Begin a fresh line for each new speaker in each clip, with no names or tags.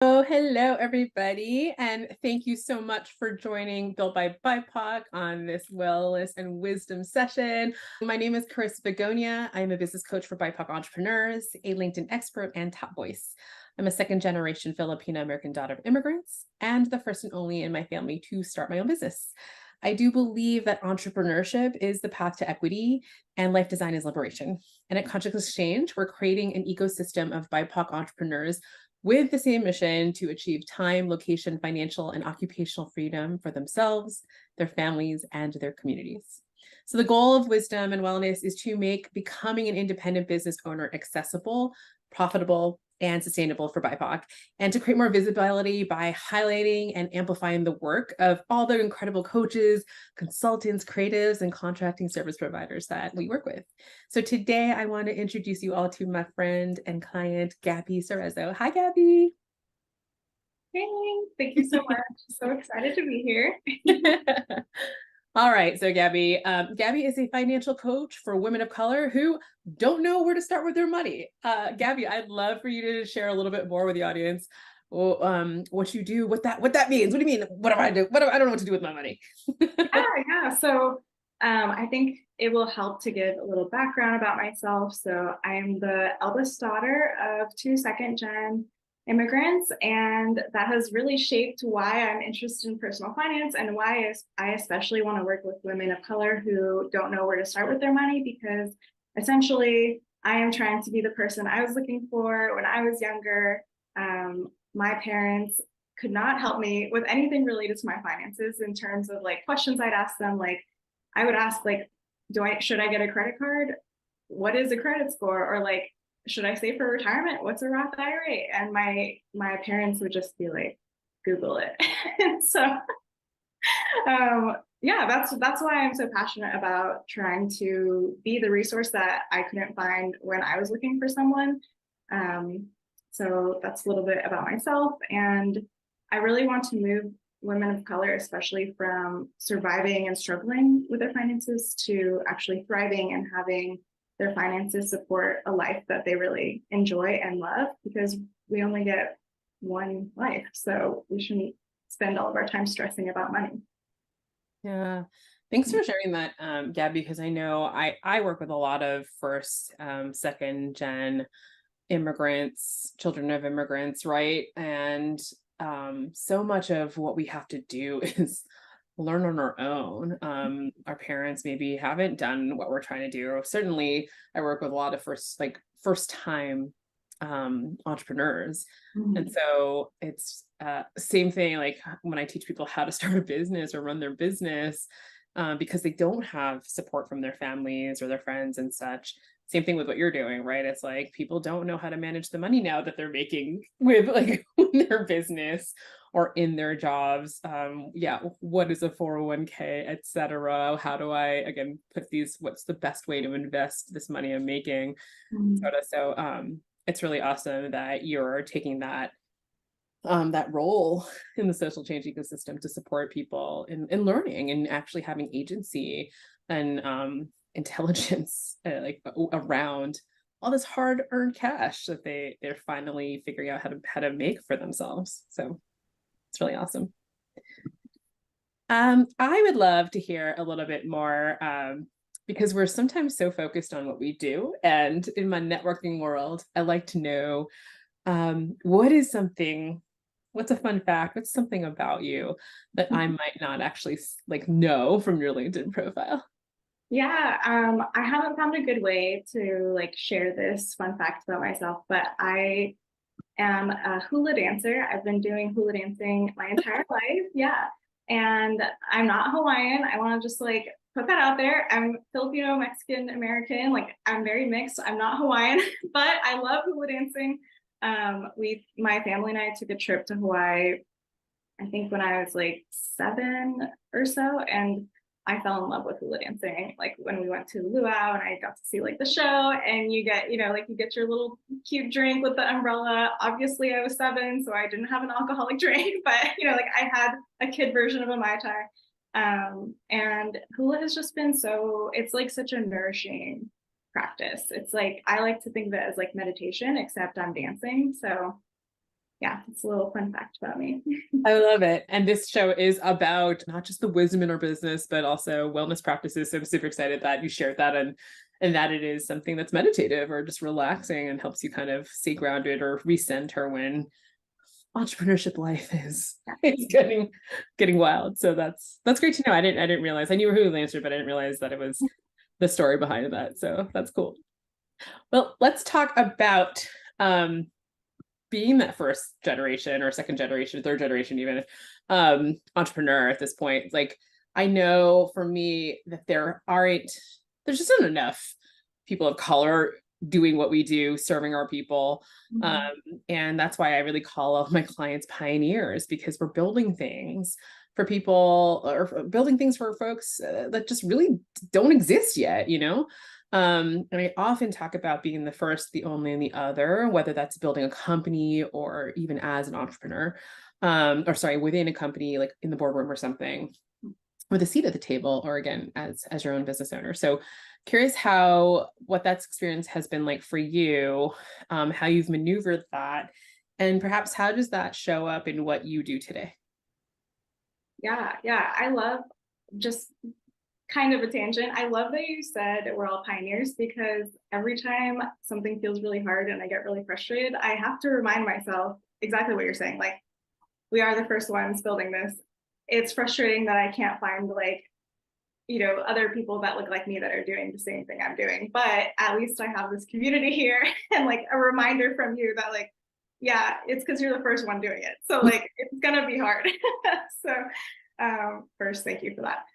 Oh, hello, everybody, and thank you so much for joining Built by BIPOC on this wellness and wisdom session. My name is Carissa Begonia. I'm a business coach for BIPOC entrepreneurs, a LinkedIn expert, and top voice. I'm a second-generation Filipino-American daughter of immigrants and the first and only in my family to start my own business. I do believe that entrepreneurship is the path to equity and life design is liberation. And at Conscious Exchange, we're creating an ecosystem of BIPOC entrepreneurs with the same mission to achieve time, location, financial, and occupational freedom for themselves, their families, and their communities. So the goal of wisdom and wellness is to make becoming an independent business owner accessible, profitable, and sustainable for BIPOC, and to create more visibility by highlighting and amplifying the work of all the incredible coaches, consultants, creatives, and contracting service providers that we work with. So today I want to introduce you all to my friend and client, Gabbi Cerezo. Hi, Gabbi.
Hey, thank you so much. So excited to be here.
All right, so Gabbi, Gabbi is a financial coach for women of color who don't know where to start with their money. Gabbi, I'd love for you to share a little bit more with the audience, what you do, what that means. What do you mean? What do I do? I don't know what to do with my money.
Yeah. So I think it will help to give a little background about myself. So I'm the eldest daughter of two second-gen immigrants, and that has really shaped why I'm interested in personal finance and why I especially want to work with women of color who don't know where to start with their money, because essentially I am trying to be the person I was looking for when I was younger. My parents could not help me with anything related to my finances in terms of like questions I'd ask them. Like I would ask like, should I get a credit card? What is a credit score? Or like, should I save for retirement? What's a Roth IRA? And my parents would just be like, Google it. And so yeah, that's why I'm so passionate about trying to be the resource that I couldn't find when I was looking for someone. Um, so that's a little bit about myself. And I really want to move women of color, especially from surviving and struggling with their finances to actually thriving and having their finances support a life that they really enjoy and love, because we only get one life. So we shouldn't spend all of our time stressing about money.
Yeah. Thanks for sharing that, Gabbi, because I know I work with a lot of first, second gen immigrants, children of immigrants, right? And so much of what we have to do is learn on our own. Our parents maybe haven't done what we're trying to do. Certainly, I work with a lot of first time entrepreneurs. And so it's same thing like when I teach people how to start a business or run their business, because they don't have support from their families or their friends and such. Same thing with what you're doing, right? It's like people don't know how to manage the money now that they're making with like their business or in their jobs. Yeah, what is a 401k, etc. How do I again put these? What's the best way to invest this money I'm making? So it's really awesome that you're taking that role in the social change ecosystem to support people in learning and actually having agency and intelligence like around all this hard-earned cash that they're finally figuring out how to make for themselves. So it's really awesome. I would love to hear a little bit more because we're sometimes so focused on what we do. And in my networking world, I like to know what's a fun fact? What's something about you that I might not actually like know from your LinkedIn profile?
Yeah, I haven't found a good way to like share this fun fact about myself, but I am a hula dancer. I've been doing hula dancing my entire life. Yeah. And I'm not Hawaiian. I want to just like put that out there. I'm Filipino, Mexican, American. Like I'm very mixed. I'm not Hawaiian, but I love hula dancing. My family and I took a trip to Hawaii, I think when I was like 7 or so, and I fell in love with hula dancing. Like when we went to luau and I got to see like the show, and you get, like you get your little cute drink with the umbrella. Obviously, I was 7, so I didn't have an alcoholic drink, but like I had a kid version of a Mai Tai. And hula has just been it's like such a nourishing practice. It's like I like to think of it as like meditation, except I'm dancing. So yeah, it's a little fun fact about me.
I love it. And this show is about not just the wisdom in our business, but also wellness practices. So I'm super excited that you shared that, and that it is something that's meditative or just relaxing and helps you kind of stay grounded or recenter when entrepreneurship life is getting wild. So that's great to know. I didn't realize. I knew who answered, but I didn't realize that it was the story behind that. So that's cool. Well, let's talk about being that first generation or second generation, third generation even, entrepreneur at this point. Like, I know for me that there's just not enough people of color doing what we do, serving our people. And that's why I really call all my clients pioneers, because we're building things for people, or building things for folks that just really don't exist yet, you know? And I often talk about being the first, the only, and the other, whether that's building a company or even as an entrepreneur, or sorry, within a company, like in the boardroom or something, with a seat at the table, or again, as your own business owner. So curious what that experience has been like for you, how you've maneuvered that, and perhaps how does that show up in what you do today?
Yeah, yeah. I love, just kind of a tangent, I love that you said we're all pioneers, because every time something feels really hard and I get really frustrated, I have to remind myself exactly what you're saying. Like, we are the first ones building this. It's frustrating that I can't find, like, other people that look like me that are doing the same thing I'm doing. But at least I have this community here and like a reminder from you that, like, yeah, it's because you're the first one doing it. So like, it's gonna be hard. So first, thank you for that.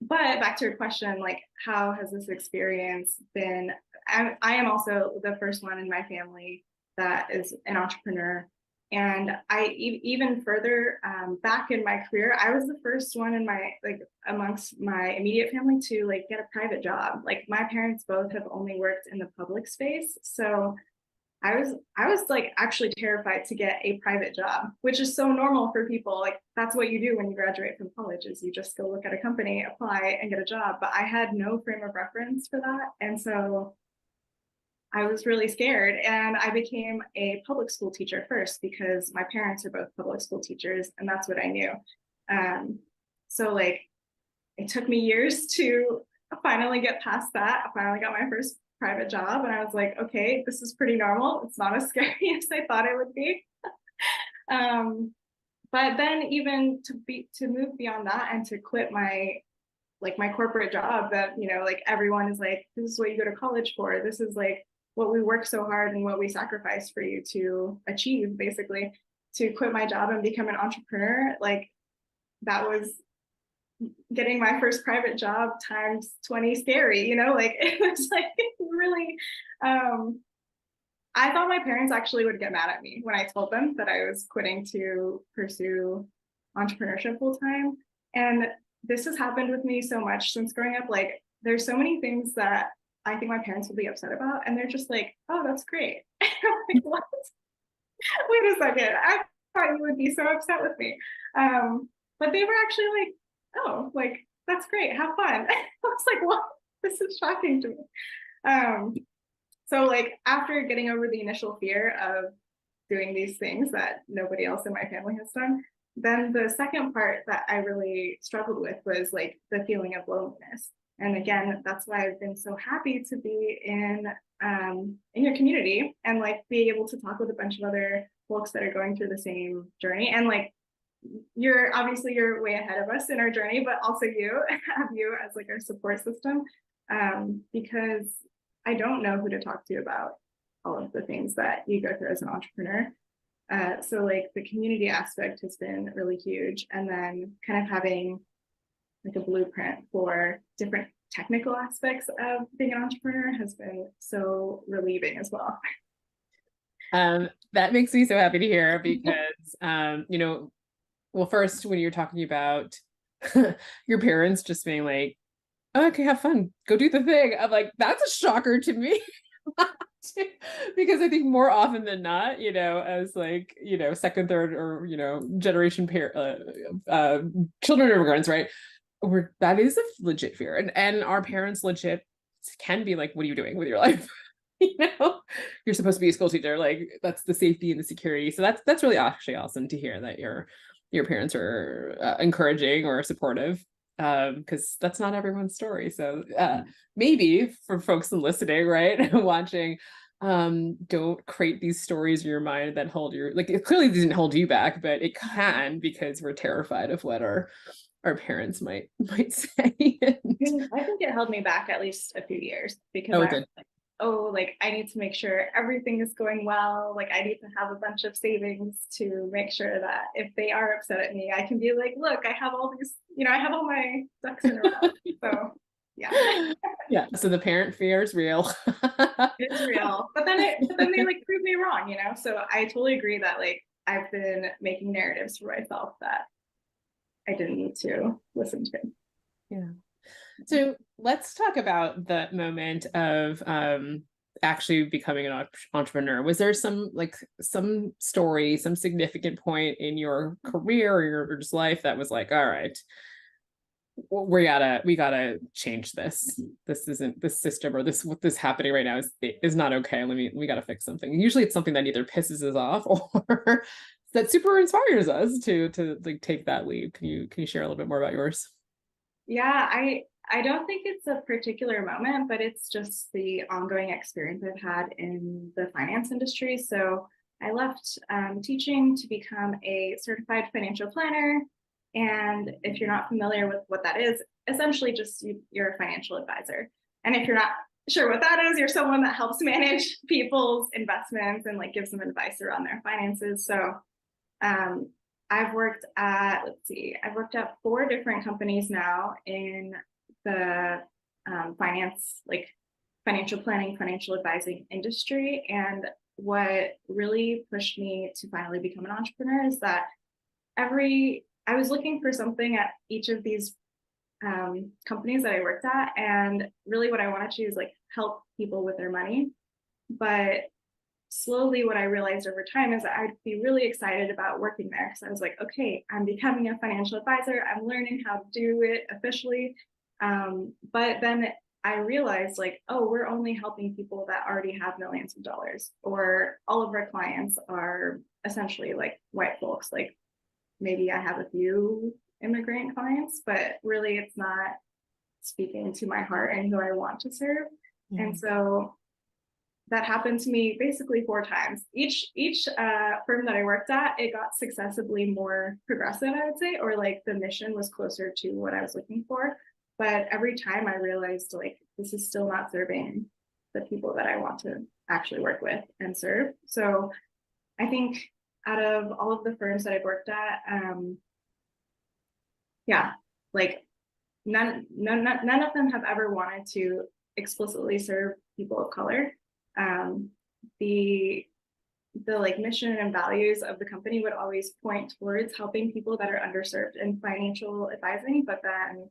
But back to your question, like, how has this experience been? I am also the first one in my family that is an entrepreneur. And even further back in my career, I was the first one in amongst my immediate family to like get a private job. Like, my parents both have only worked in the public space. So I was like actually terrified to get a private job, which is so normal for people. Like, that's what you do when you graduate from college, is you just go look at a company, apply, and get a job. But I had no frame of reference for that. And so I was really scared, and I became a public school teacher first because my parents are both public school teachers, and that's what I knew. So like, it took me years to finally get past that. I finally got my first private job, and I was like, okay, this is pretty normal. It's not as scary as I thought it would be. But then even to move beyond that and to quit my corporate job that, like, everyone is like, this is what you go to college for. This is like what we work so hard and what we sacrifice for you to achieve, basically. To quit my job and become an entrepreneur, like, that was getting my first private job times 20 scary, like, it was like really, I thought my parents actually would get mad at me when I told them that I was quitting to pursue entrepreneurship full time. And this has happened with me so much since growing up. Like, there's so many things that I think my parents will be upset about, and they're just like, oh, that's great. Like, what? Wait a second. I thought you would be so upset with me. But they were actually like, oh, like, that's great. Have fun. I was like, what? This is shocking to me. So like, after getting over the initial fear of doing these things that nobody else in my family has done, then the second part that I really struggled with was like the feeling of loneliness. And again, that's why I've been so happy to be in your community and like be able to talk with a bunch of other folks that are going through the same journey. And like, you're way ahead of us in our journey, but also have you as like our support system, because I don't know who to talk to about all of the things that you go through as an entrepreneur. So like, the community aspect has been really huge, and then kind of having like a blueprint for different technical aspects of being an entrepreneur has been so relieving as well.
That makes me so happy to hear, because well, first, when you're talking about your parents just being like, oh, okay, have fun, go do the thing, I'm like, that's a shocker to me. Because I think more often than not, as like, second, third, or, generation children of immigrants, right? That is a legit fear. And our parents legit can be like, what are you doing with your life? you know, you're supposed to be a school teacher. Like that's the safety and the security. So that's really actually awesome to hear that your parents are encouraging or supportive, because that's not everyone's story. So maybe for folks listening, right, watching, don't create these stories in your mind that hold your, like, it clearly doesn't hold you back, but it can, because we're terrified of what our parents might say.
I think it held me back at least a few years because
Oh,
I
it
was
did.
like, oh, like I need to make sure everything is going well. Like I need to have a bunch of savings to make sure that if they are upset at me, I can be like, look, I have all these, I have all my ducks in a row. So yeah.
Yeah. So the parent fear is real.
It's real. But then they like prove me wrong, So I totally agree that like I've been making narratives for myself that I didn't need to listen to.
Yeah. So let's talk about the moment of actually becoming an entrepreneur. Was there some story, some significant point in your career or your just life that was like, all right, we gotta change this. This isn't this system, or this, what this happening right now is not okay. We gotta fix something. Usually it's something that either pisses us off or that super inspires us to like take that leap. Can you share a little bit more about yours?
Yeah, I don't think it's a particular moment, but it's just the ongoing experience I've had in the finance industry. So I left teaching to become a certified financial planner. And if you're not familiar with what that is, essentially just you're a financial advisor. And if you're not sure what that is, you're someone that helps manage people's investments and like gives them advice around their finances. So um, I've worked at, I've worked at 4 different companies now in the finance, like financial planning, financial advising industry. And what really pushed me to finally become an entrepreneur is that I was looking for something at each of these companies that I worked at. And really what I wanted to do is like help people with their money. But slowly what I realized over time is that I'd be really excited about working there. Because I was like, okay, I'm becoming a financial advisor. I'm learning how to do it officially. But then I realized like, oh, we're only helping people that already have millions of dollars, or all of our clients are essentially like white folks. Like maybe I have a few immigrant clients, but really it's not speaking to my heart and who I want to serve.
Yeah.
And so that happened to me basically 4 times. Each firm that I worked at, it got successively more progressive, I would say, or like the mission was closer to what I was looking for. But every time I realized like this is still not serving the people that I want to actually work with and serve. So I think out of all of the firms that I've worked at, yeah, like none of them have ever wanted to explicitly serve people of color. The like mission and values of the company would always point towards helping people that are underserved in financial advising. But then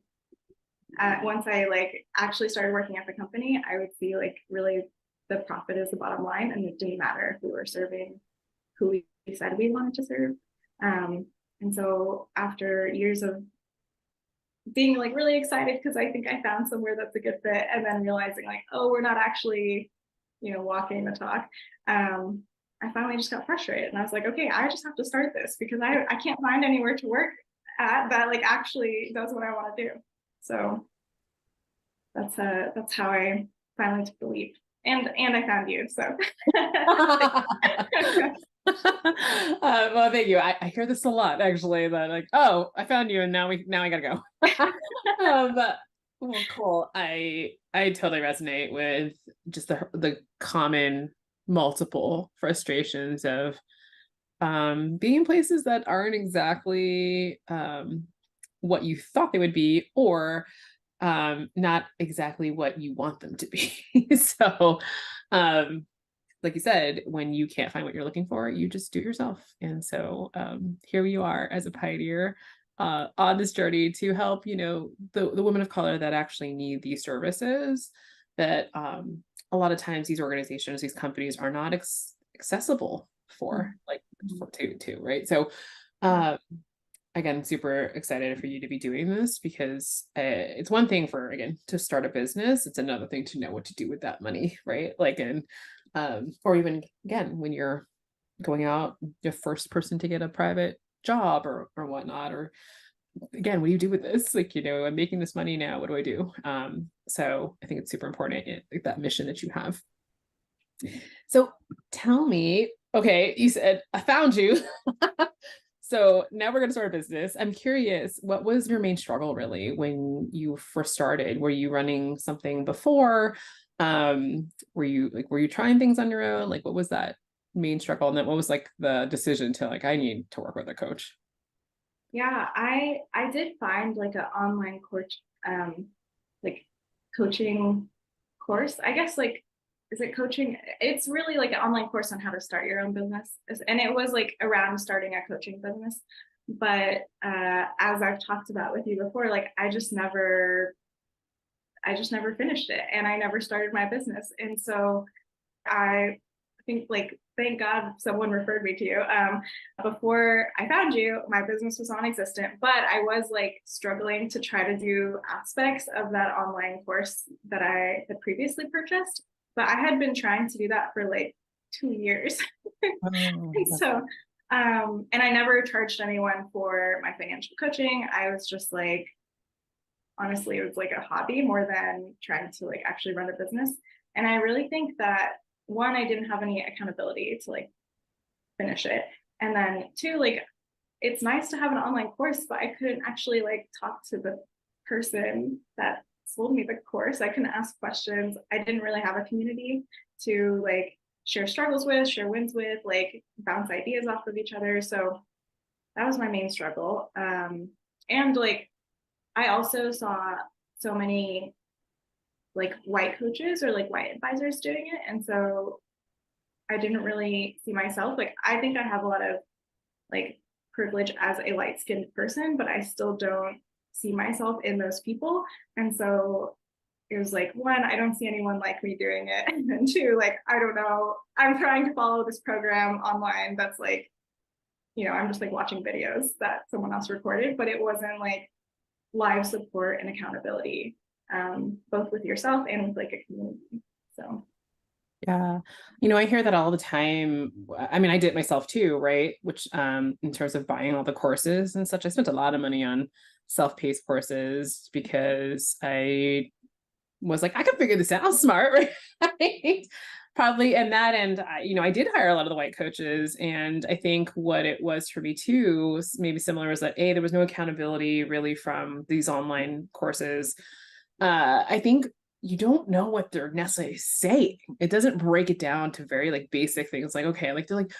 once I like actually started working at the company, I would see like really the profit is the bottom line, and it didn't matter if we were serving who we said we wanted to serve. And so after years of being like really excited because I think I found somewhere that's a good fit, and then realizing like, oh, we're not actually, walking the talk. I finally just got frustrated, and I was like, okay, I just have to start this because I can't find anywhere to work at that like actually does what I want to do. So that's how I finally took the leap, and I found you. So
well, thank you. I hear this a lot actually, that like, oh, I found you and now I gotta go. Well, cool. I totally resonate with just the common multiple frustrations of being in places that aren't exactly what you thought they would be, or not exactly what you want them to be. So like you said, when you can't find what you're looking for, you just do it yourself. And so here you are as a pioneer on this journey to help, the women of color that actually need these services, that a lot of times these organizations, these companies are not accessible for, like, to, right? So again, super excited for you to be doing this because it's one thing for, again, to start a business. It's another thing to know what to do with that money, right? Like, and, or even again, when you're going out, the first person to get a private job or whatnot, or again, what do you do with this? Like, I'm making this money now. What do I do? So I think it's super important, like that mission that you have. So tell me, okay, you said I found you. So now we're going to start a business. I'm curious, what was your main struggle really when you first started? Were you running something before? Were you trying things on your own? Like, what was that main struggle? And then what was like the decision to like, I need to work with a coach?
Yeah, I did find like an online coach, like coaching course. I guess like, is it coaching? It's really like an online course on how to start your own business. And it was like around starting a coaching business. But as I've talked about with you before, like I just never finished it and I never started my business. And so I think like thank God someone referred me to you. Before I found you, my business was non-existent, but I was like struggling to try to do aspects of that online course that I had previously purchased. But I had been trying to do that for like 2 years.
Oh,
And so and I never charged anyone for my financial coaching. I was just like, honestly, it was like a hobby more than trying to like actually run a business. And I really think that one, I didn't have any accountability to like finish it. And then two, like it's nice to have an online course, but I couldn't actually like talk to the person that sold me the course. I couldn't ask questions. I didn't really have a community to like share struggles with, share wins with, like bounce ideas off of each other. So that was my main struggle. And like I also saw so many like white coaches or like white advisors doing it. And so I didn't really see myself. Like I think I have a lot of like privilege as a light skinned person, but I still don't see myself in those people. And so it was like, one, I don't see anyone like me doing it. And then two, like, I don't know, I'm trying to follow this program online that's like, I'm just like watching videos that someone else recorded, but it wasn't like live support and accountability, both with yourself and with like a community. So
yeah. I hear that all the time. I mean, I did it myself too, right? Which, in terms of buying all the courses and such, I spent a lot of money on self-paced courses because I was like, I can figure this out. I'm smart, right? Probably. And that, and I did hire a lot of the white coaches. And I think what it was for me too, maybe similar, is that there was no accountability really from these online courses. I think you don't know what they're necessarily saying. It doesn't break it down to very like basic things like, okay, like they're like,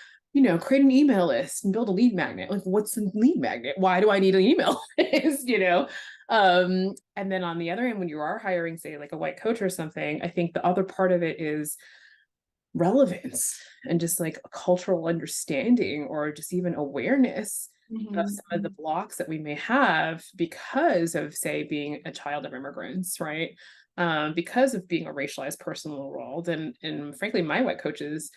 create an email list and build a lead magnet. Like, what's a lead magnet? Why do I need an email list? And then on the other end, when you are hiring, say, like a white coach or something, I think the other part of it is relevance and just like a cultural understanding or just even awareness of some of the blocks that we may have because of, say, being a child of immigrants, right? Because of being a racialized person in the world. And frankly, my white coaches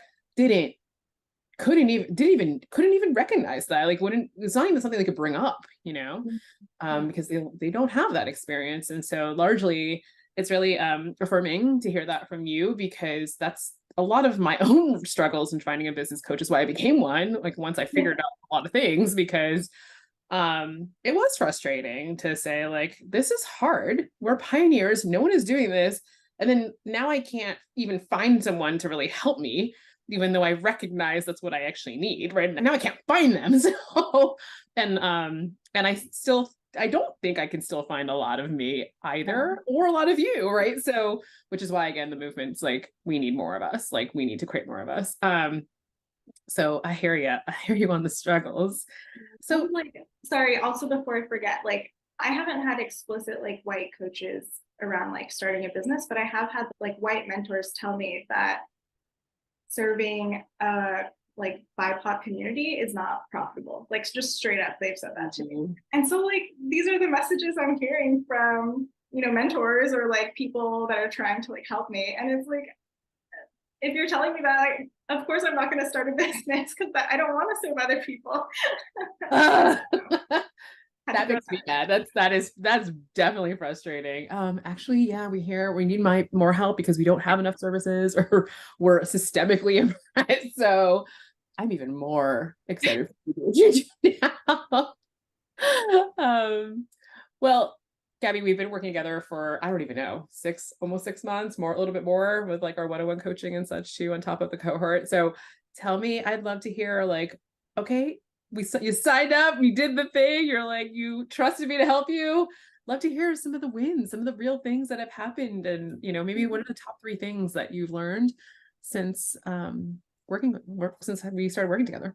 couldn't even recognize that. Like, it's not even something they could bring up, because they don't have that experience. And so largely it's really affirming to hear that from you, because that's a lot of my own struggles in finding a business coach, is why I became one, like once I figured out a lot of things, because it was frustrating to say, like, this is hard, we're pioneers, no one is doing this, and then now I can't even find someone to really help me, even though I recognize that's what I actually need, right? And now I can't find them. So, and I don't think I can still find a lot of me either, or a lot of you, right? So, which is why, again, the movement's like, we need more of us, like we need to create more of us. So I hear you on the struggles. So
like, sorry, also before I forget, like I haven't had explicit like white coaches around like starting a business, but I have had like white mentors tell me that serving like BIPOC community is not profitable. Like just straight up, they've said that to me. And so like these are the messages I'm hearing from mentors or like people that are trying to like help me. And it's like, if you're telling me that, of course I'm not going to start a business because I don't want to serve other people. Had to
That
grow
makes me mad. That's definitely frustrating. Actually, yeah, we need more help because we don't have enough services or we're systemically impressed. So I'm even more excited for you now. Well, Gabby, we've been working together for, I don't even know, almost 6 months, a little bit more with like our one-on-one coaching and such too, on top of the cohort. So tell me, I'd love to hear like, okay, you signed up, you did the thing, you're like, you trusted me to help you. Love to hear some of the wins, some of the real things that have happened. And, maybe what are the top 3 things that you've learned since, since we started working together?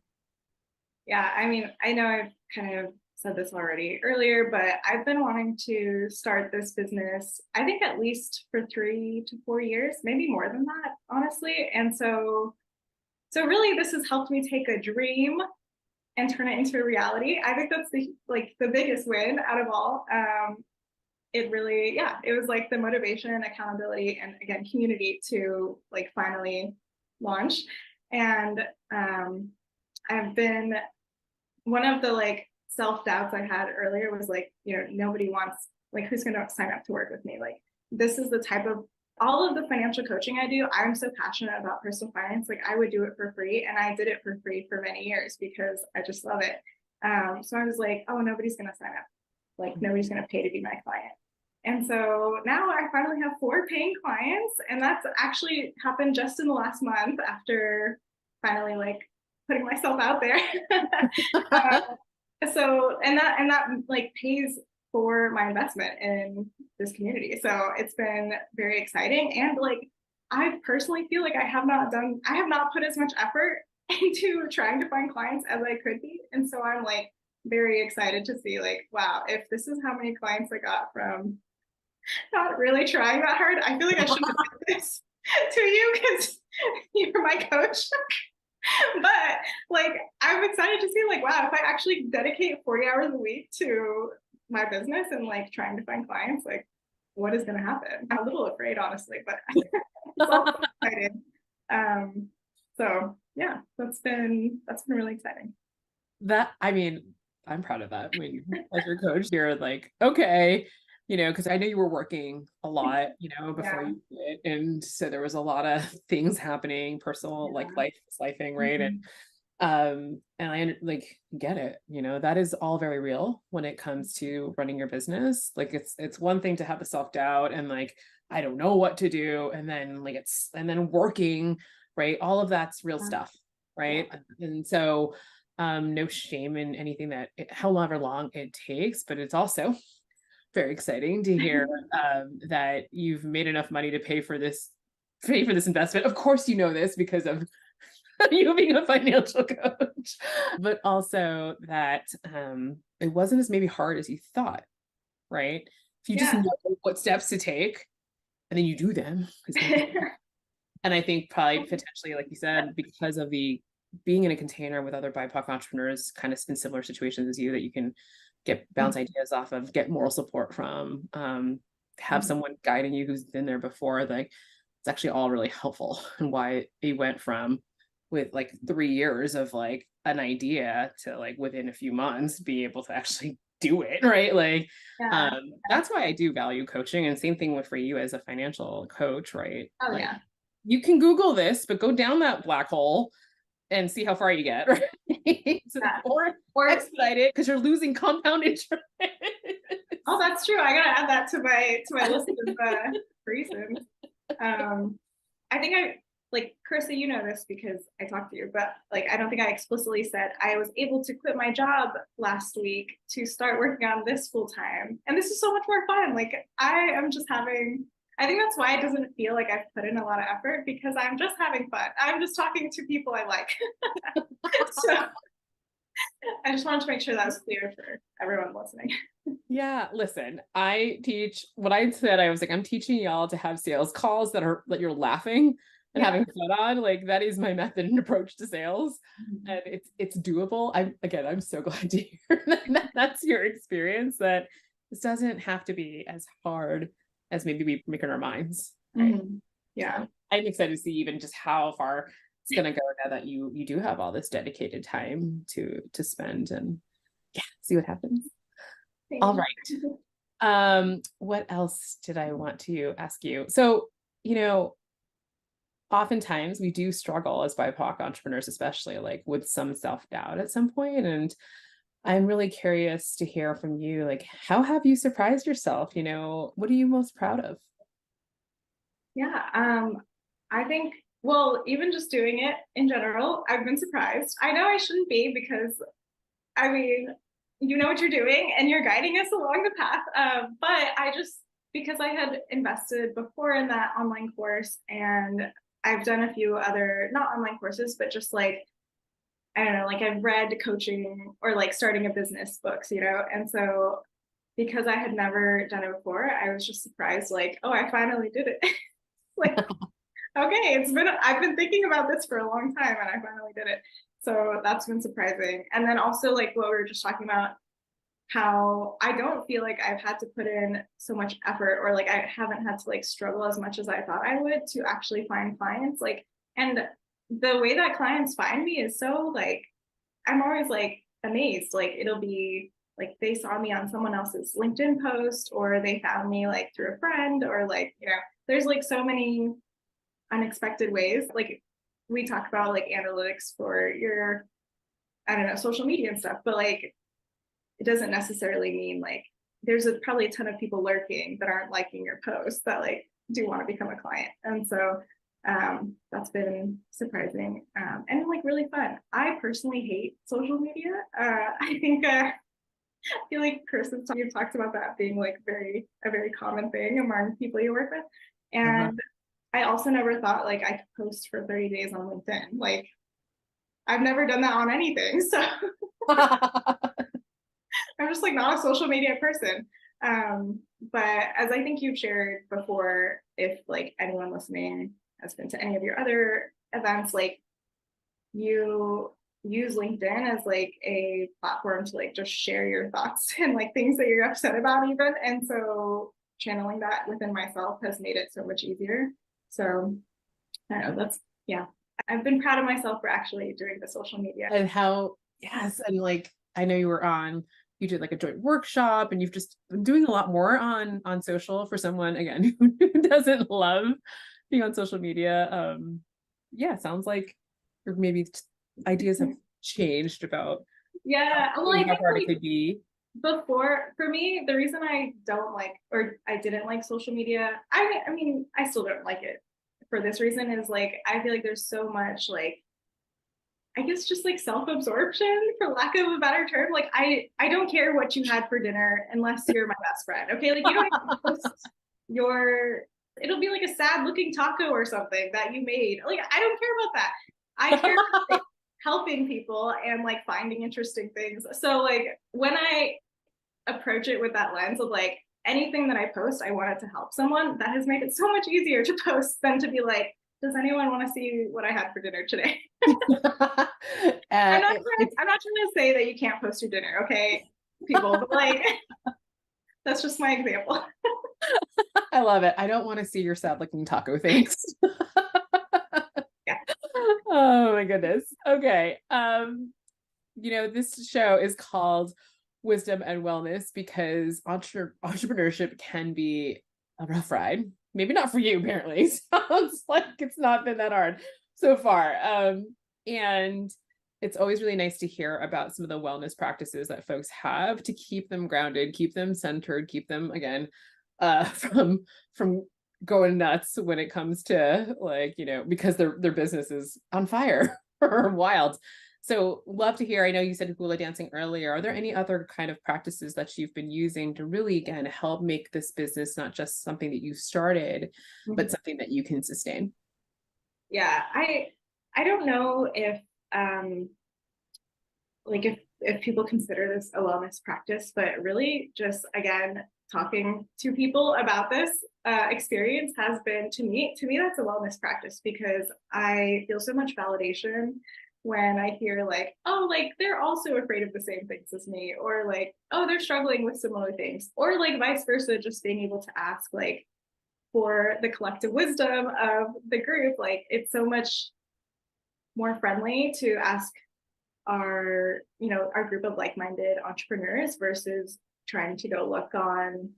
Yeah, I mean, I know I've kind of said this already earlier, but I've been wanting to start this business, I think at least for 3 to 4 years, maybe more than that, honestly. And so really this has helped me take a dream and turn it into a reality. I think that's the biggest win out of all. It really, yeah, it was like the motivation, accountability, and again, community to like finally launch. And I've been, one of the like self-doubts I had earlier was like, nobody wants, like, who's going to sign up to work with me? Like, this is the type of, all of the financial coaching I do, I'm so passionate about personal finance. Like, I would do it for free, and I did it for free for many years because I just love it. So I was like, oh, nobody's going to sign up. Like, nobody's going to pay to be my client. And so now I finally have 4 paying clients, and that's actually happened just in the last month after finally like putting myself out there. And that like pays for my investment in this community. So it's been very exciting. And like, I personally feel like I have not put as much effort into trying to find clients as I could be. And so I'm like very excited to see like, wow, if this is how many clients I got from not really trying that hard, I feel like I should have done this to you because you're my coach. But like, I'm excited to see like, wow, if I actually dedicate 40 hours a week to my business and like trying to find clients, like what is going to happen? I'm a little afraid, honestly, but it's all excited. So yeah, that's been really exciting.
I mean, I'm proud of that. When as your coach, you're like, okay, because I know you were working a lot, before
Yeah.
you did. And so there was a lot of things happening, personal, like lifing, right?
Mm-hmm.
And I like get it, that is all very real when it comes to running your business. Like it's one thing to have the self-doubt and like, I don't know what to do. And then and then working, right? All of that's real stuff, right? Yeah. And so no shame in anything however long it takes, but it's also very exciting to hear that you've made enough money to pay for this investment. Of course, this because of you being a financial coach, but also that it wasn't as maybe hard as you thought, right? If you just know what steps to take and then you do them. And I think probably potentially, like you said, because of being in a container with other BIPOC entrepreneurs kind of in similar situations as you, that you can bounce ideas off of, get moral support from, have someone guiding you who's been there before. Like it's actually all really helpful, and why it went from with like 3 years of like an idea to like within a few months be able to actually do it, right? Like that's why I do value coaching. And same thing for you as a financial coach, right?
Oh
like,
yeah.
You can Google this, but go down that black hole and see how far you get, right? So, or expedite it because you're losing compound interest.
Oh, that's true. I gotta add that to my list of reasons. I think like Carissa, you know this because I talked to you, but like I don't think I explicitly said I was able to quit my job last week to start working on this full time, and this is so much more fun. Like I think that's why it doesn't feel like I've put in a lot of effort, because I'm just having fun. I'm just talking to people I like. So I just wanted to make sure that was clear for everyone listening.
Yeah, listen, I teach what I said. I was like, I'm teaching y'all to have sales calls that you're laughing and having fun on. Like that is my method and approach to sales. And it's doable. I'm so glad to hear that that's your experience, that this doesn't have to be as hard as maybe we make in our minds. Right?
Yeah.
So I'm excited to see even just how far it's gonna go now that you do have all this dedicated time to spend, and see what happens. All
Thanks.
right. What else did I want to ask you? So, you know, oftentimes we do struggle as BIPOC entrepreneurs, especially like with some self-doubt at some point. And I'm really curious to hear from you, like, how have you surprised yourself? What are you most proud of?
Yeah, I think, well, even just doing it in general, I've been surprised. I know I shouldn't be because, I mean, you know what you're doing and you're guiding us along the path. But I just, because I had invested before in that online course and I've done a few other, not online courses, but just like, I don't know, like I've read coaching or like starting a business books, and so because I had never done it before, I was just surprised, like, oh, I finally did it. Like, okay, I've been thinking about this for a long time and I finally did it. So that's been surprising. And then also like what we were just talking about, how I don't feel like I've had to put in so much effort, or like I haven't had to like struggle as much as I thought I would to actually find clients. Like, and the way that clients find me is so like, I'm always like amazed. Like it'll be like they saw me on someone else's LinkedIn post, or they found me like through a friend, or like, there's like so many unexpected ways. Like we talk about like analytics for your, I don't know, social media and stuff, but like it doesn't necessarily mean like there's probably a ton of people lurking that aren't liking your posts that like do want to become a client. And so that's been surprising, and like really fun. I personally hate social media. I think I feel like Chris has you talked about that being like a very common thing among people you work with.
Uh-huh.
And I also never thought like I could post for 30 days on LinkedIn. Like I've never done that on anything. So I'm just like not a social media person. But as I think you've shared before, if like anyone listening has been to any of your other events, like you use LinkedIn as like a platform to like just share your thoughts and like things that you're upset about even. And so channeling that within myself has made it so much easier. So I don't know, yeah. I've been proud of myself for actually doing the social media.
And yes, and like I know you did like a joint workshop, and you've just been doing a lot more on social for someone again who doesn't love being on social media. Yeah, sounds like or maybe ideas have changed about
Yeah, well, I
how
think
hard it
like
could be.
before, for me, the reason I don't like, or I didn't like social media, I mean, I still don't like it for this reason, is like I feel like there's so much like, I guess just like self-absorption, for lack of a better term. Like I don't care what you had for dinner unless you're my best friend. Okay, like you don't have to post your, it'll be like a sad looking taco or something that you made. Like I don't care about that. I care about like, helping people and like finding interesting things. So like when I approach it with that lens of like anything that I post, I want it to help someone, that has made it so much easier to post than to be like, does anyone want to see what I had for dinner today? I'm not trying to say that you can't post your dinner, okay, people, but like that's just my example.
I love it. I don't want to see your sad looking taco. Thanks.
Yeah.
Oh my goodness. Okay. This show is called Wisdom and Wellness because entrepreneurship can be a rough ride. Maybe not for you, apparently. Sounds like it's not been that hard so far. And it's always really nice to hear about some of the wellness practices that folks have to keep them grounded, keep them centered, keep them again from going nuts when it comes to like, because their business is on fire or wild. So love to hear. I know you said hula dancing earlier. Are there any other kind of practices that you've been using to really, again, help make this business not just something that you started, but something that you can sustain?
Yeah, I don't know if like if people consider this a wellness practice, but really just again talking to people about this experience has been, to me that's a wellness practice, because I feel so much validation when I hear like, oh, like they're also afraid of the same things as me, or like, oh, they're struggling with similar things, or like vice versa, just being able to ask like for the collective wisdom of the group. Like it's so much more friendly to ask our group of like-minded entrepreneurs versus trying to go look on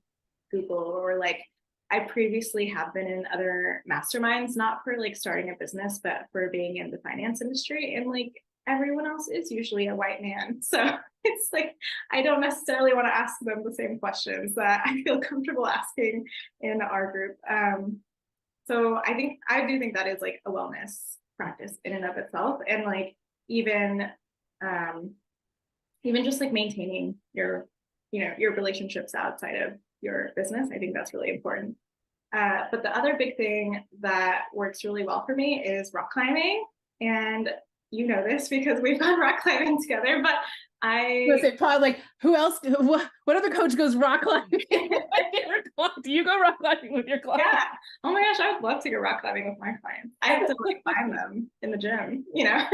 Google, or like I previously have been in other masterminds, not for like starting a business, but for being in the finance industry. And like everyone else is usually a white man. So it's like, I don't necessarily want to ask them the same questions that I feel comfortable asking in our group. So I do think that is like a wellness practice in and of itself. And like, even just like maintaining your, your relationships outside of your business. I think that's really important. But the other big thing that works really well for me is rock climbing. And you know this because we've gone rock climbing together, but
like, who else, what other coach goes rock climbing? Do you go rock climbing with your clients?
Yeah. Oh my gosh, I would love to go rock climbing with my clients. I have to like find them in the gym,
Yeah.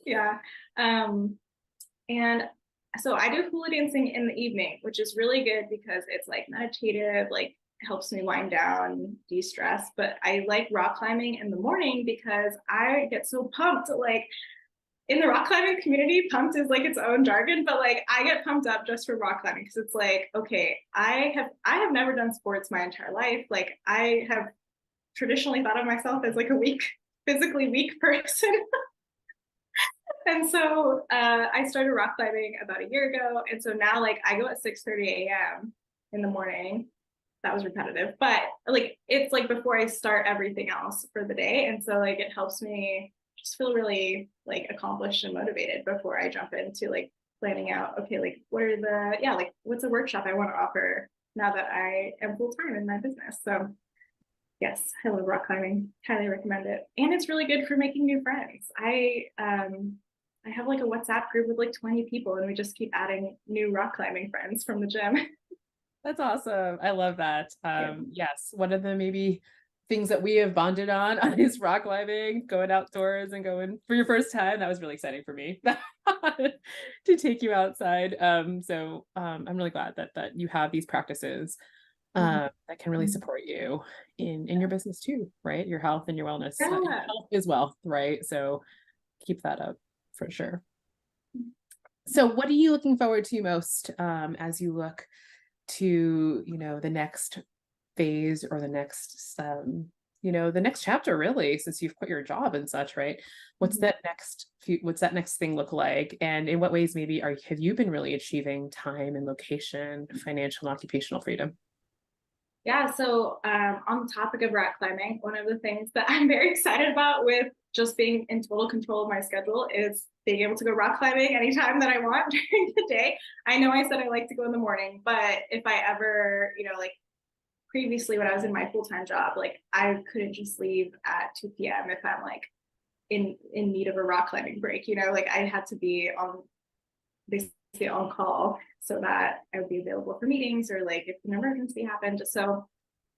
Yeah. And so I do hula dancing in the evening, which is really good because it's like meditative, like helps me wind down, de-stress. But I like rock climbing in the morning because I get so pumped. Like in the rock climbing community, pumped is like its own jargon, but like I get pumped up just for rock climbing because it's like, okay, I have never done sports my entire life. Like I have traditionally thought of myself as like a physically weak person. And so I started rock climbing about a year ago. And so now like I go at 6:30 a.m. in the morning. That was repetitive, but like it's like before I start everything else for the day. And so like it helps me just feel really like accomplished and motivated before I jump into like planning out, okay, like what's a workshop I want to offer now that I am full-time in my business. So yes, I love rock climbing, highly recommend it. And it's really good for making new friends. I have like a WhatsApp group with like 20 people and we just keep adding new rock climbing friends from the gym.
That's awesome. I love that. Yes, one of the maybe things that we have bonded on is rock climbing, going outdoors and going for your first time. That was really exciting for me to take you outside. So I'm really glad that you have these practices that can really support you in your business too, right? Your health and your wellness.
Yeah.
Your health is wealth, right? So keep that up for sure. So what are you looking forward to most as you look to, the next phase or the next, the next chapter, really, since you've quit your job and such, right? What's that next thing look like? And in what ways maybe have you been really achieving time and location, financial and occupational freedom?
Yeah, so on the topic of rock climbing, one of the things that I'm very excited about with just being in total control of my schedule is being able to go rock climbing anytime that I want during the day. I know I said I like to go in the morning, but if I ever, like previously when I was in my full-time job, like I couldn't just leave at 2 p.m. if I'm like in need of a rock climbing break, like I had to be on basically on call so that I would be available for meetings or like if an emergency happened. So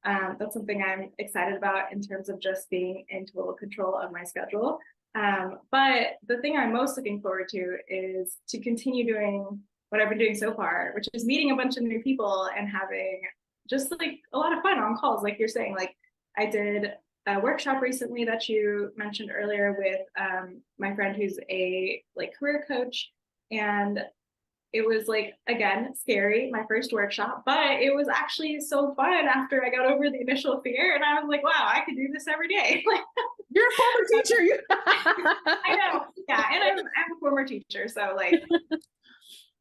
that's something I'm excited about in terms of just being in total control of my schedule. But the thing I'm most looking forward to is to continue doing what I've been doing so far, which is meeting a bunch of new people and having just like a lot of fun on calls. Like you're saying, like I did a workshop recently that you mentioned earlier with my friend who's a like career coach, and it was like, again, scary, my first workshop, but it was actually so fun after I got over the initial fear. And I was like, wow, I could do this every day.
You're a former teacher.
I know. Yeah. And I'm a former teacher. So like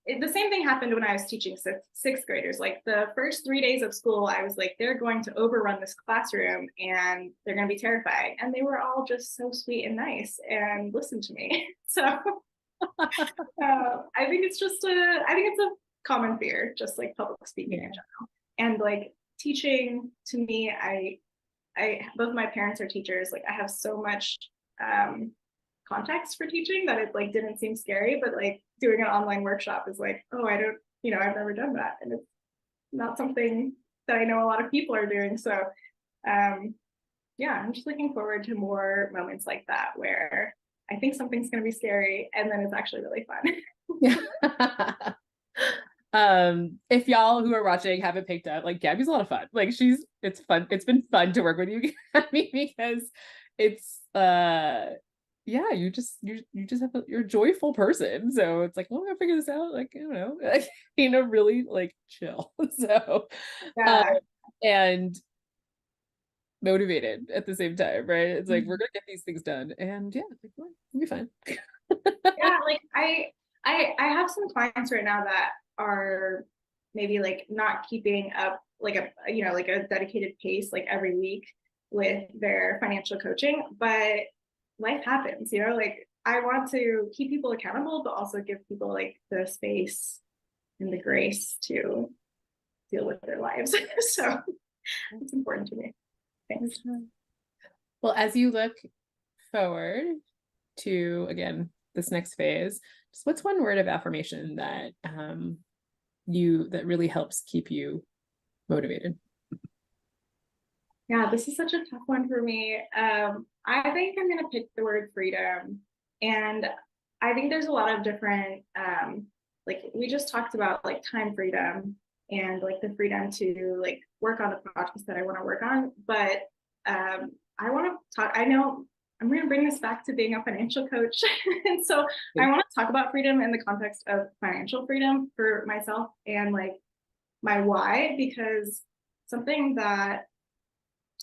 the same thing happened when I was teaching sixth graders. Like the first 3 days of school, I was like, they're going to overrun this classroom and they're going to be terrified. And they were all just so sweet and nice and listened to me. So I think it's a common fear, just like public speaking in general. And like teaching, to me, I both my parents are teachers. Like I have so much context for teaching that it like didn't seem scary, but like doing an online workshop is like, oh, I don't, I've never done that. And it's not something that I know a lot of people are doing. So yeah, I'm just looking forward to more moments like that where I think something's going to be scary and then it's actually really fun.
If y'all who are watching haven't picked up, like Gabby's a lot of fun. Like it's fun. It's been fun to work with you, Gabby, because it's yeah, you just have you're a joyful person. So it's like, well, I'm gonna figure this out. Like, I don't know, like, really like chill. So, uh,
Yeah.
and motivated at the same time, right? It's like, we're
Mhm.
gonna get these things done. And yeah, like, well, we'll be fine.
Yeah, like I have some clients right now that are maybe like not keeping up like a like a dedicated pace like every week with their financial coaching, but life happens, like I want to keep people accountable, but also give people like the space and the grace to deal with their lives. So it's important to me.
For
Thanks.
sure. Well, as you look forward to, again, this next phase, just what's one word of affirmation that that really helps keep you motivated?
Yeah, this is such a tough one for me. I think I'm gonna pick the word freedom, and I think there's a lot of different, like we just talked about, like time freedom and like the freedom to like work on the projects that I want to work on. But I want to talk. I know I'm going to bring this back to being a financial coach, and so I want to talk about freedom in the context of financial freedom for myself and like my why, because something that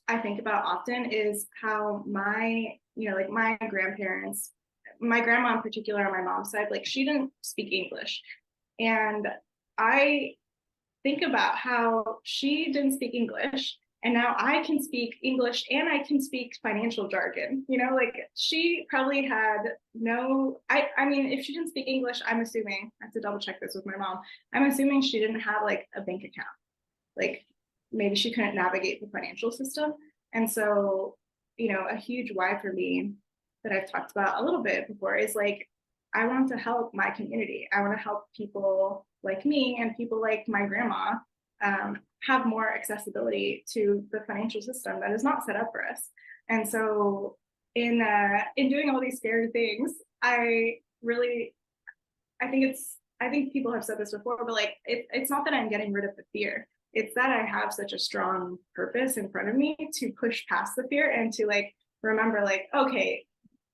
I think about often is how like my grandparents, my grandma in particular on my mom's side, like she didn't speak English. And I think about how she didn't speak English. And now I can speak English and I can speak financial jargon. Like she probably had I mean, if she didn't speak English, I'm assuming, I have to double check this with my mom. I'm assuming she didn't have like a bank account. Like maybe she couldn't navigate the financial system. And so, a huge why for me that I've talked about a little bit before is like, I want to help my community. I want to help people like me and people like my grandma have more accessibility to the financial system that is not set up for us. And so, in doing all these scary things, I think people have said this before, but like it's not that I'm getting rid of the fear. It's that I have such a strong purpose in front of me to push past the fear and to like remember like, okay,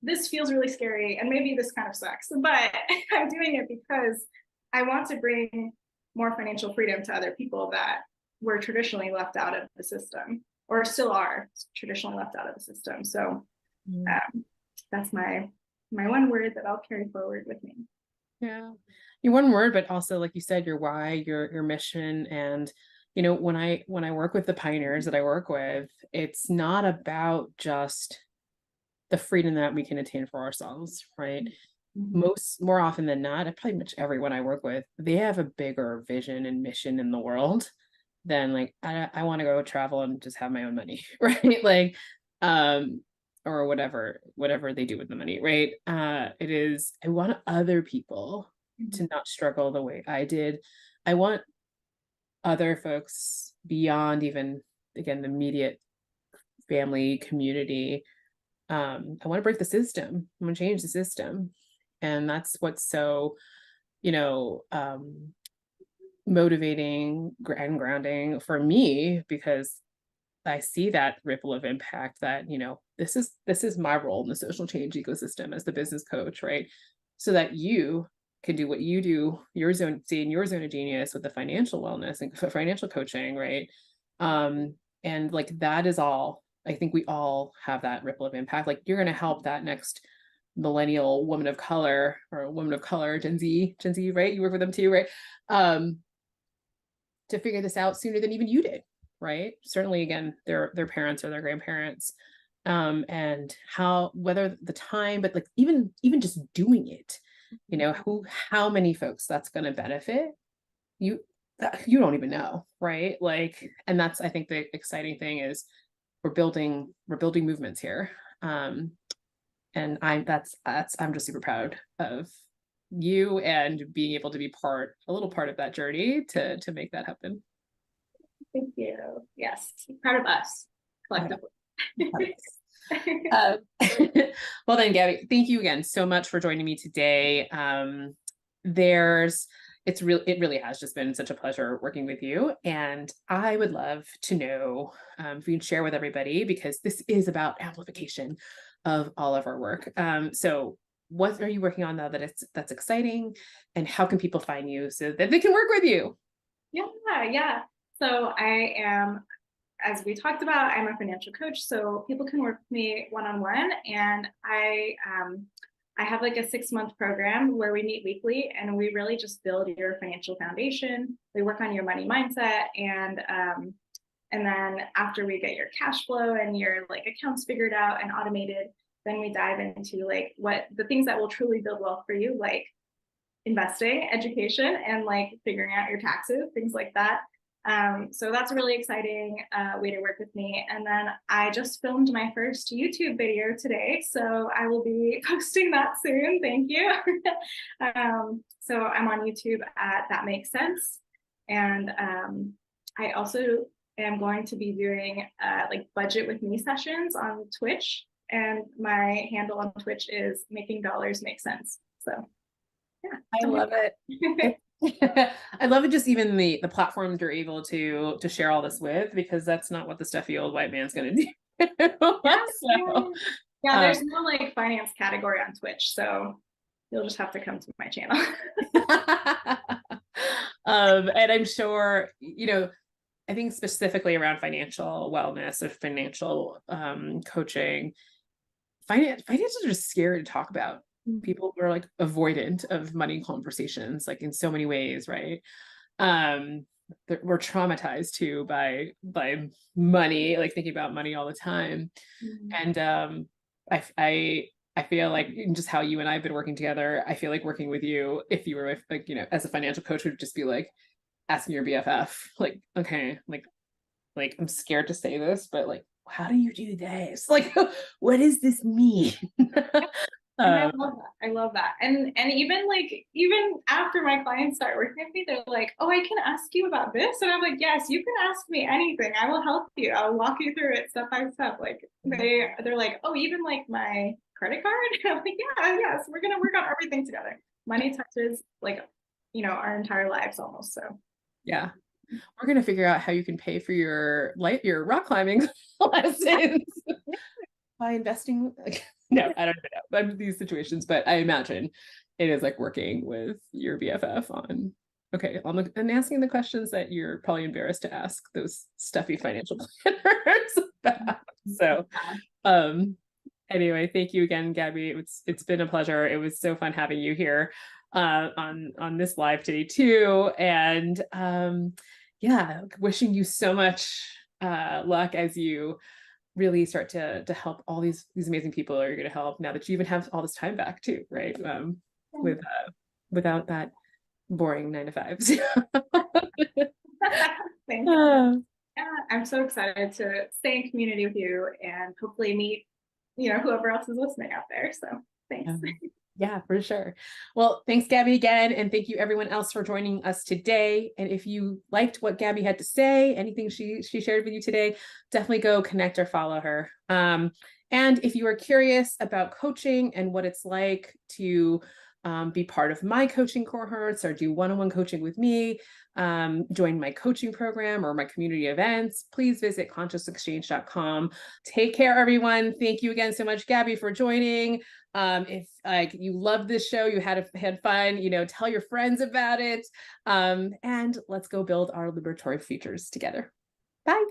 this feels really scary and maybe this kind of sucks, but I'm doing it because I want to bring more financial freedom to other people that were traditionally left out of the system or still are traditionally left out of the system. So
Mm.
that's my one word that I'll carry forward with me.
Yeah. Your one word, but also, like you said, your why, your mission. And, when I work with the pioneers that I work with, it's not about just the freedom that we can attain for ourselves, right?
Mm-hmm.
More often than not, pretty much everyone I work with, they have a bigger vision and mission in the world than like, I want to go travel and just have my own money, right? Like, um, or whatever they do with the money, right? It is, I want other people to not struggle the way I did. I want other folks beyond even, again, the immediate family community. I want to break the system. I want to change the system. And that's what's so, you know, um, motivating and grounding for me, because I see that ripple of impact that, this is my role in the social change ecosystem as the business coach, right? So that you can do what you do, see in your zone of genius with the financial wellness and financial coaching, right? And like that is all, I think we all have that ripple of impact. Like you're gonna help that next millennial woman of color or woman of color, Gen Z, right? You work with them too, right? Um, to figure this out sooner than even you did, right? Certainly, again, their parents or their grandparents, and whether the time, but like even just doing it, how many folks that's going to benefit you, you don't even know, right? Like, and that's, I think, the exciting thing is we're building movements here. And I'm just super proud of you and being able to be a little part of that journey to make that happen.
Thank you. Yes, proud of us collectively.
Uh, well then, Gabby, thank you again so much for joining me today. It really has just been such a pleasure working with you, and I would love to know if you can share with everybody, because this is about amplification. of all of our work. So what are you working on now that's exciting, and how can people find you so that they can work with you?
Yeah. So I am, as we talked about, I'm a financial coach, so people can work with me one-on-one, and I have like a 6-month program where we meet weekly, and we really just build your financial foundation. We work on your money mindset, and then after we get your cash flow and your like accounts figured out and automated, then we dive into like what the things that will truly build wealth for you, like investing, education, and like figuring out your taxes, things like that. So that's a really exciting way to work with me. And then I just filmed my first YouTube video today, so I will be posting that soon. Thank you. So I'm on YouTube at That Makes Sense. And I also am going to be doing like budget with me sessions on Twitch. And my handle on Twitch is Making Dollars Make Sense. So yeah.
I love it. I love it, just even the platforms you're able to share all this with, because that's not what the stuffy old white man's going to do.
Yeah, there's no like finance category on Twitch, so you'll just have to come to my channel.
And I'm sure, I think specifically around financial wellness or financial coaching, finances are just scary to talk about. People are like avoidant of money conversations, like in so many ways, right? We're traumatized too by money, like thinking about money all the time. And I feel like just how you and I have been working together, I feel like working with you, if you were with like, as a financial coach, would just be like asking your BFF, like, okay, like I'm scared to say this, but like, how do you do this? Like, what does this mean?
And I love that. I love that. And even after my clients start working with me, they're like, oh, I can ask you about this. And I'm like, yes, you can ask me anything. I will help you. I'll walk you through it step by step. Like they're like, oh, even like my credit card. And I'm like, yeah, yes, we're gonna work on everything together. Money touches like, our entire lives almost. So
yeah. We're gonna figure out how you can pay for your rock climbing lessons by investing. No, I don't know about these situations, but I imagine it is like working with your BFF on and asking the questions that you're probably embarrassed to ask those stuffy financial planners about. So anyway, thank you again, Gabby. It's been a pleasure. It was so fun having you here on this live today too. And wishing you so much luck as you really start to help all these amazing people that you're going to help, now that you even have all this time back too, right? Without that boring 9 to 5s.
Thank you. Yeah, I'm so excited to stay in community with you and hopefully meet, whoever else is listening out there. So thanks.
Yeah, for sure. Well, thanks, Gabby, again. And thank you everyone else for joining us today. And if you liked what Gabby had to say, anything she shared with you today, definitely go connect or follow her. And if you are curious about coaching and what it's like to be part of my coaching cohorts or do one-on-one coaching with me, join my coaching program or my community events, please visit CONSCIOUSXCHANGE.com. Take care, everyone. Thank you again so much, Gabby, for joining. If you love this show, you had fun, tell your friends about it. And let's go build our liberatory futures together. Bye.